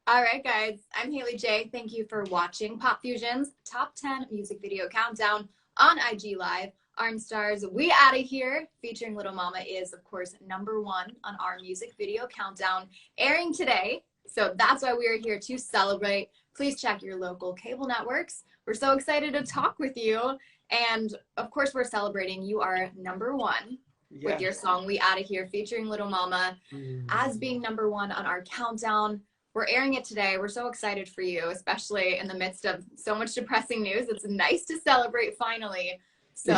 All right, guys. I'm Haley J. Thank you for watching Pop Fusion's Top 10 Music Video Countdown on IG Live. Arn Stars, We Outta Here, featuring Little Mama, is, of course, #1 on our music video countdown, airing today. So that's why we are here to celebrate. Please check your local cable networks. We're so excited to talk with you. And, of course, we're celebrating you are #1 with your song We Outta Here, featuring Little Mama, as being #1 on our countdown. We're airing it today. We're so excited for you, especially in the midst of so much depressing news. It's nice to celebrate finally. So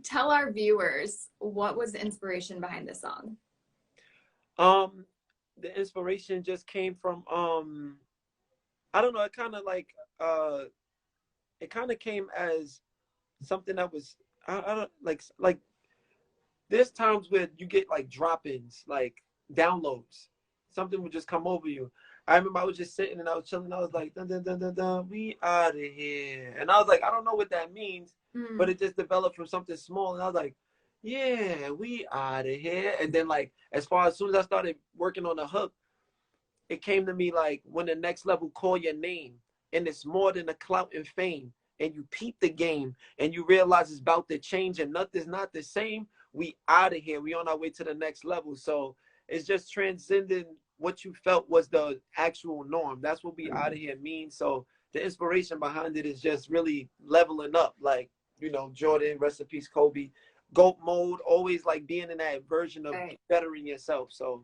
tell our viewers, what was the inspiration behind this song? The inspiration just came from I don't know, it kind of like it kind of came as something that was I don't like there's times where you get like drop-ins, like downloads. Something would just come over you. I remember I was just sitting and I was chilling. I was like, dun, dun, dun, dun, dun, we out of here. And I was like, I don't know what that means, but it just developed from something small. And I was like, yeah, we out of here. And then like, as soon as I started working on the hook, it came to me like, when the next level call your name, and it's more than a clout and fame, and you peep the game, and you realize it's about to change and nothing's not the same, we out of here. We on our way to the next level. So it's just transcending what you felt was the actual norm. That's what we out of here means. So the inspiration behind it is just really leveling up. Like, you know, Jordan, rest in peace, Kobe. GOAT mode, always like being in that version of bettering yourself. So,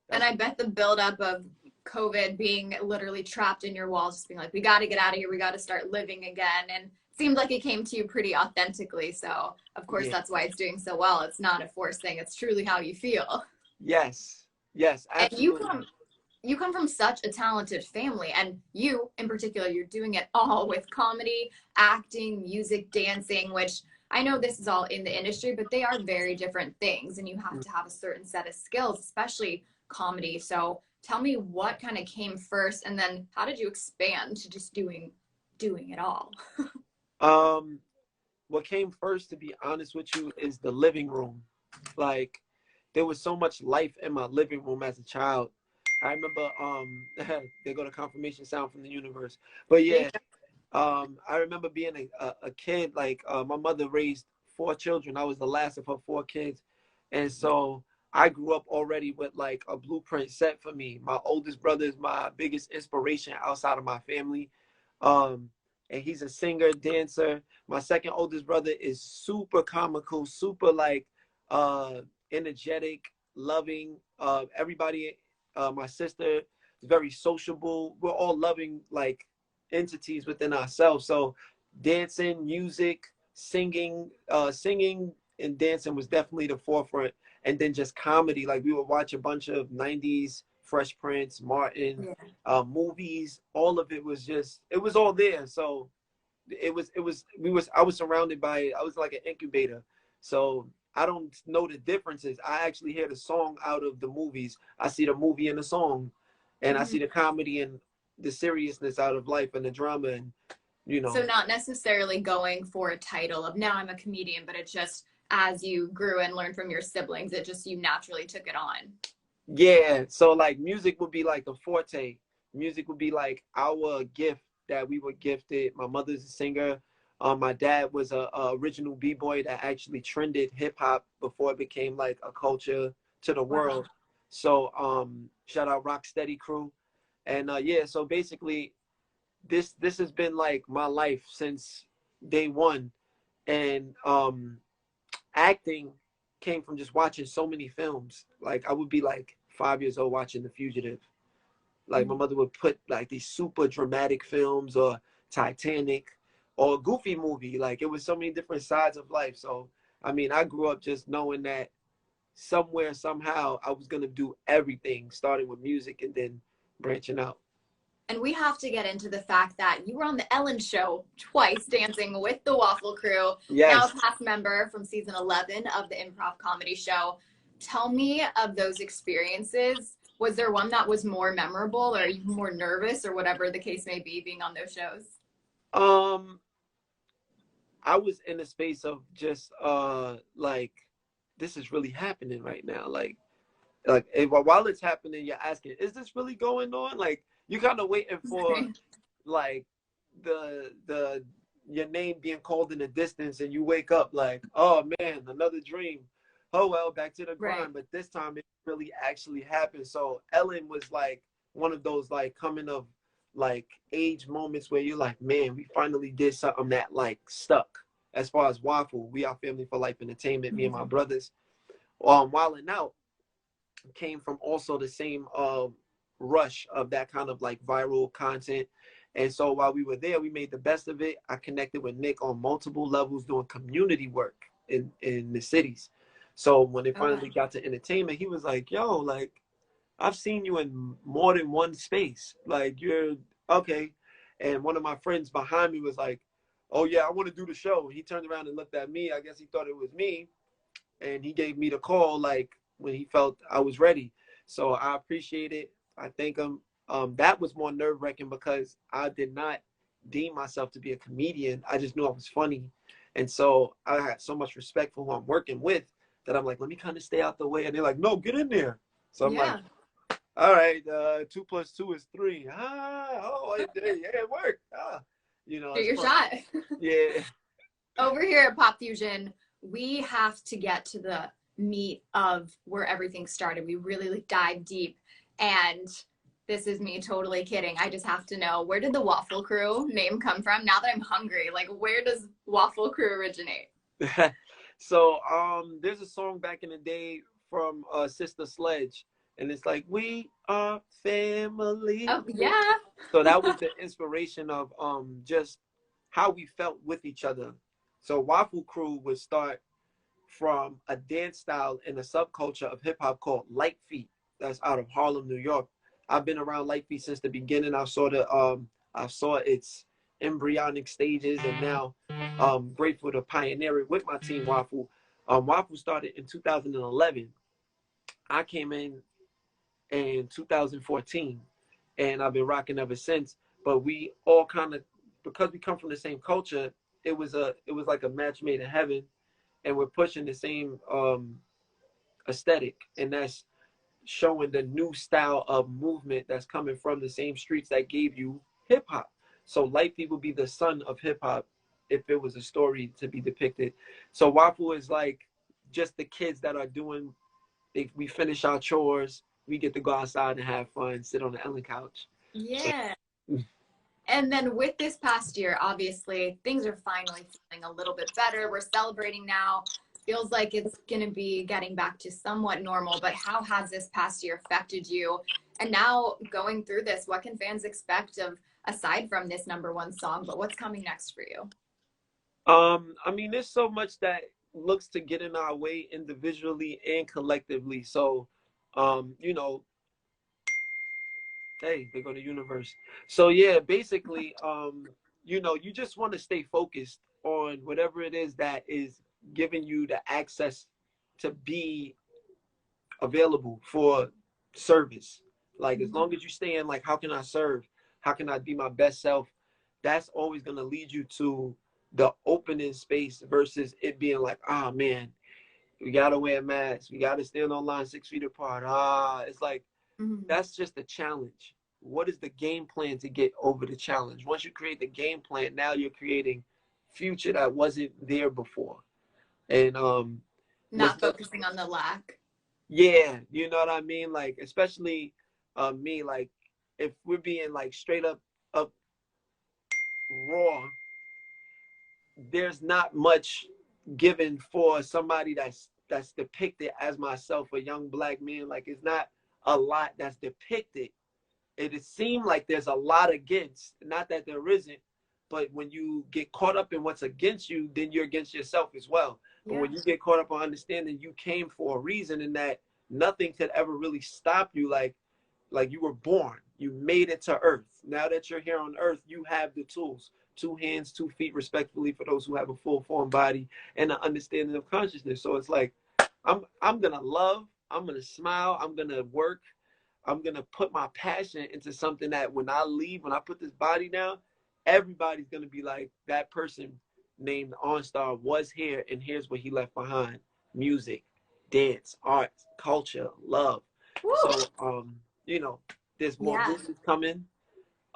and I bet the buildup of COVID, being literally trapped in your walls, just being like, we got to get out of here. We got to start living again. And it seemed like it came to you pretty authentically. So, of course, that's why it's doing so well. It's not a forced thing. It's truly how you feel. Yes, absolutely. And you come from such a talented family, and you in particular, you're doing it all with comedy, acting, music, dancing, which I know this is all in the industry, but they are very different things, and you have to have a certain set of skills, especially comedy. So tell me what kind of came first, and then how did you expand to just doing it all? What came first, to be honest with you, is the living room. Like, there was so much life in my living room as a child. I remember they go to confirmation sound from the universe. But yeah, I remember being a kid, like my mother raised 4 children. I was the last of her 4 kids. And so I grew up already with like a blueprint set for me. My oldest brother is my biggest inspiration outside of my family. And he's a singer, dancer. My second oldest brother is super comical, super like energetic, loving. Everybody, my sister is very sociable. We're all loving like entities within ourselves. So dancing, music, singing and dancing was definitely the forefront. And then just comedy, like we would watch a bunch of 90s Fresh Prince, Martin, movies. All of it was all there. So I was surrounded by, I was like an incubator. So I don't know the differences. I actually hear the song out of the movies. I see the movie and the song, and I see the comedy and the seriousness out of life and the drama, and you know. So not necessarily going for a title of now I'm a comedian, but it just, as you grew and learned from your siblings, it just, you naturally took it on. Yeah. So like music would be like the forte. Music would be like our gift that we were gifted. My mother's a singer. My dad was a original b-boy that actually trended hip hop before it became like a culture to the world. So shout out Rocksteady crew. And yeah, so basically this has been like my life since day one. And acting came from just watching so many films. Like I would be like 5 years old watching The Fugitive. Like my mother would put like these super dramatic films, or Titanic, or a Goofy movie. Like it was so many different sides of life. So I mean, I grew up just knowing that somewhere, somehow, I was gonna do everything, starting with music and then branching out. And we have to get into the fact that you were on the Ellen Show twice, dancing with the Waffle Crew. Yes. Now a cast member from season 11 of the improv comedy show. Tell me of those experiences. Was there one that was more memorable, or even more nervous, or whatever the case may be, being on those shows? I was in a space of just like, this is really happening right now. Like while it's happening, you're asking, is this really going on? Like you kind of waiting for like the your name being called in the distance, and you wake up like, oh man, another dream. Oh well, back to the Right. grind. But this time it really actually happened. So Ellen was like one of those like coming of like age moments where you're like, man, we finally did something that like stuck. As far as Waffle, we are family for life entertainment, me and my brothers. Wildin' Out came from also the same rush of that kind of like viral content. And so while we were there, we made the best of it. I connected with Nick on multiple levels doing community work in the cities. So when it finally Okay. got to entertainment, he was like, yo, like, I've seen you in more than one space. Like, you're okay. And one of my friends behind me was like, oh, yeah, I want to do the show. He turned around and looked at me. I guess he thought it was me. And he gave me the call, like, when he felt I was ready. So I appreciate it. I thank him. That was more nerve wracking because I did not deem myself to be a comedian. I just knew I was funny. And so I had so much respect for who I'm working with that I'm like, let me kind of stay out the way. And they're like, no, get in there. So I'm like, Yeah. all right, 2 + 2 is 3. Yeah, it worked. Shoot It's your fun. shot. Yeah. Over here at Pop Fusion, we have to get to the meat of where everything started. We really like, dive deep. And this is me totally kidding. I just have to know, where did the Waffle Crew name come from? Now that I'm hungry, like, where does Waffle Crew originate? So there's a song back in the day from Sister Sledge, and it's like, we are family. Oh, yeah. So that was the inspiration of just how we felt with each other. So Waffle Crew would start from a dance style in a subculture of hip hop called Light Feet. That's out of Harlem, New York. I've been around Light Feet since the beginning. I saw its embryonic stages, and now grateful to pioneer it with my team Waffle. Waffle started in 2011. I came in 2014, and I've been rocking ever since. But we all kind of, because we come from the same culture, it was like a match made in heaven, and we're pushing the same aesthetic, and that's showing the new style of movement that's coming from the same streets that gave you hip hop. So Light Feet would be the son of hip hop if it was a story to be depicted. So Waffle is like just the kids that are doing. We finish our chores, we get to go outside and have fun, sit on the Ellen couch. Yeah. And then with this past year, obviously, things are finally feeling a little bit better. We're celebrating now. Feels like it's going to be getting back to somewhat normal. But how has this past year affected you? And now going through this, what can fans expect of, aside from this number one song, but what's coming next for you? I mean, there's so much that looks to get in our way individually and collectively. So, you know, hey, they go to universe. So yeah, basically, you just want to stay focused on whatever it is that is giving you the access to be available for service. Like as long as you stay in like, how can I serve? How can I be my best self? That's always gonna lead you to the opening space versus it being like, ah man, we gotta wear masks, we gotta stand on line 6 feet apart. It's like Mhm. that's just a challenge. What is the game plan to get over the challenge? Once you create the game plan, now you're creating future that wasn't there before. And with Not focusing on the lack. yeah, you know what I mean? Like especially me, like if we're being like straight up raw, there's not much given for somebody that's depicted as myself, a young black man. Like it's not a lot that's depicted. It seemed like there's a lot against, not that there isn't, but when you get caught up in what's against you, then you're against yourself as well. But Yeah. when you get caught up on understanding you came for a reason and that nothing could ever really stop you, like you were born, you made it to earth. Now that you're here on earth, you have the tools, 2 hands, 2 feet, respectfully, for those who have a full form body and an understanding of consciousness. So it's like I'm gonna love, I'm gonna smile, I'm gonna work, I'm gonna put my passion into something that when I leave, when I put this body down, everybody's gonna be like, that person named OnStar was here, and here's what he left behind: music, dance, art, culture, love. Woo! So, you know, there's more Yeah. movies coming.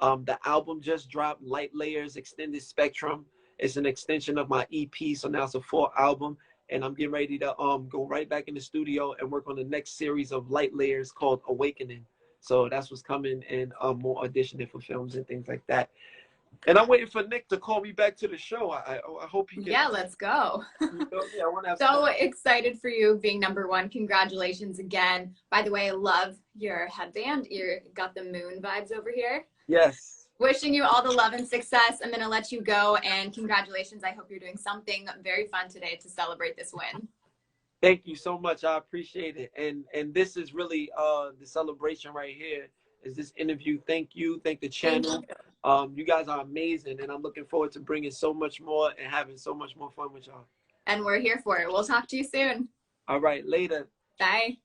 The album just dropped, Light Layers Extended Spectrum. It's an extension of my EP, so now it's a full album. And I'm getting ready to go right back in the studio and work on the next series of Light Layers called Awakening. So that's what's coming, and more auditioning for films and things like that. And I'm waiting for Nick to call me back to the show. I hope he can. Yeah, let's go. Yeah, I want to have So excited for you being #1. Congratulations again. By the way, I love your headband. You got the moon vibes over here. Yes. Wishing you all the love and success. I'm going to let you go, and congratulations. I hope you're doing something very fun today to celebrate this win. Thank you so much. I appreciate it. And this is really the celebration right here is this interview. Thank you. Thank the channel. You guys are amazing, and I'm looking forward to bringing so much more and having so much more fun with y'all. And we're here for it. We'll talk to you soon. All right, later. Bye.